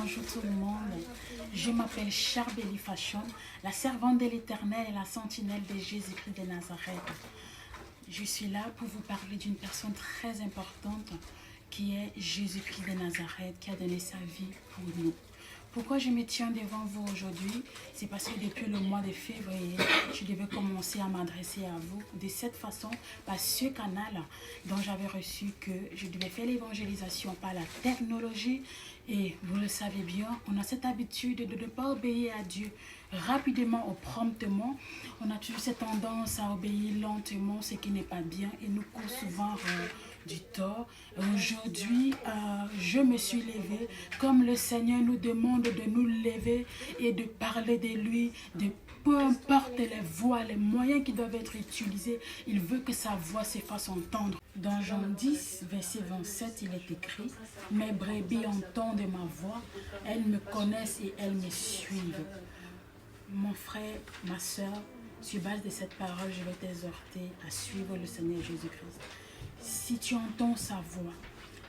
bonjour tout le monde. Je m'appelle Charbelly Fashion, la servante de l'Éternel et la sentinelle de Jésus-Christ de Nazareth. Je suis là pour vous parler d'une personne très importante qui est Jésus-Christ de Nazareth, qui a donné sa vie pour nous. Pourquoi je me tiens devant vous aujourd'hui? C'est parce que depuis le mois de février, je devais commencer à m'adresser à vous de cette façon, par ce canal dont j'avais reçu que je devais faire l'évangélisation par la technologie. Et vous le savez bien, on a cette habitude de ne pas obéir à Dieu rapidement ou promptement. On a toujours cette tendance à obéir lentement, ce qui n'est pas bien et nous coûte souvent du tort. Aujourd'hui, je me suis levée comme le Seigneur nous demande de nous lever et de parler de lui, de peu importe les voies, les moyens qui doivent être utilisés, il veut que sa voix se fasse entendre. Dans Jean 10, verset 27, il est écrit « Mes brebis entendent ma voix, elles me connaissent et elles me suivent. » Mon frère, ma soeur, sur base de cette parole, je vais t'exhorter à suivre le Seigneur Jésus-Christ. Si tu entends sa voix,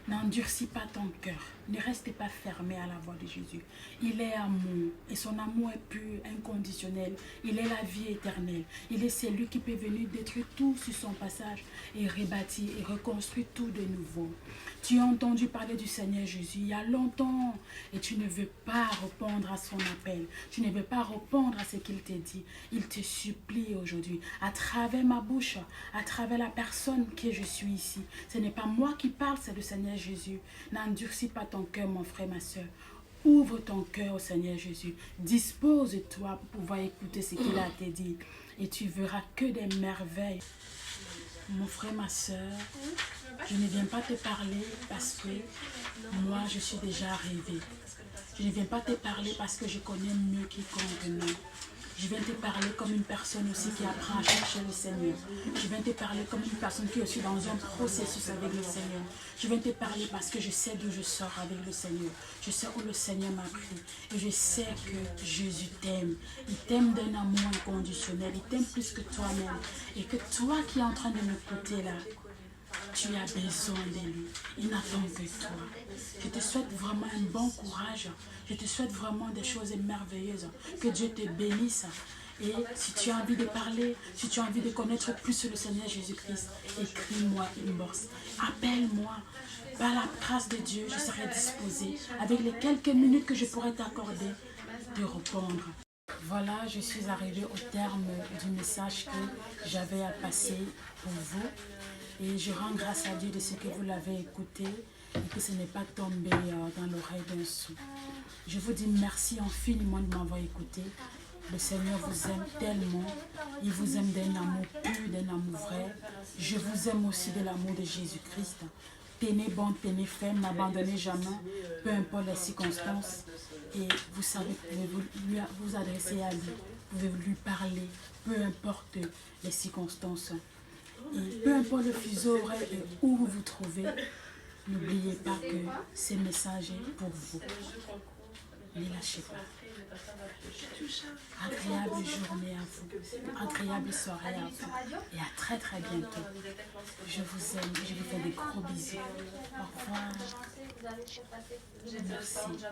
n'endurcis pas ton cœur. Ne reste pas fermé à la voix de Jésus. Il est amour et son amour est pur, inconditionnel. Il est la vie éternelle. Il est celui qui peut venir détruire tout sur son passage et rebâtir et reconstruire tout de nouveau. Tu as entendu parler du Seigneur Jésus il y a longtemps et tu ne veux pas répondre à son appel. Tu ne veux pas répondre à ce qu'il te dit. Il te supplie aujourd'hui à travers ma bouche, à travers la personne que je suis ici. Ce n'est pas moi qui parle, c'est le Seigneur Jésus. N'endurcis pas ton cœur, mon frère, ma soeur. Ouvre ton cœur au Seigneur Jésus. Dispose-toi pour pouvoir écouter ce qu'il a à te dire. Et tu verras que des merveilles. Mon frère, ma soeur, je ne viens pas te parler parce que moi, je suis déjà arrivée. Je ne viens pas te parler parce que je connais mieux quiconque nous. Je viens te parler comme une personne aussi qui apprend à chercher le Seigneur. Je viens te parler comme une personne qui est aussi dans un processus avec le Seigneur. Je viens te parler parce que je sais d'où je sors avec le Seigneur. Je sais où le Seigneur m'a pris. Et je sais que Jésus t'aime. Il t'aime d'un amour inconditionnel. Il t'aime plus que toi-même. Et que toi qui es en train de m'écouter là, tu as besoin de lui. Il n'attend que toi. Je te souhaite vraiment un bon courage. Je te souhaite vraiment des choses merveilleuses. Que Dieu te bénisse. Et si tu as envie de parler, si tu as envie de connaître plus le Seigneur Jésus-Christ, écris-moi inbox. Appelle-moi. Par la grâce de Dieu, je serai disposée, avec les quelques minutes que je pourrai t'accorder, de répondre. Voilà, je suis arrivée au terme du message que j'avais à passer pour vous. Et je rends grâce à Dieu de ce que vous l'avez écouté et que ce n'est pas tombé dans l'oreille d'un sourd. Je vous dis merci infiniment de m'avoir écouté. Le Seigneur vous aime tellement. Il vous aime d'un amour pur, d'un amour vrai. Je vous aime aussi de l'amour de Jésus-Christ. Tenez bon, tenez ferme, n'abandonnez jamais, peu importe les circonstances. Et vous savez, vous pouvez vous adresser à lui, vous pouvez lui parler, peu importe les circonstances. Et peu importe le fuseau horaire et où vous vous trouvez, n'oubliez pas que ce message est pour vous. Ne lâchez pas. Agréable journée à vous, agréable soirée à vous et à très très bientôt. Je vous aime, je vous fais des gros bisous. Au revoir. Merci.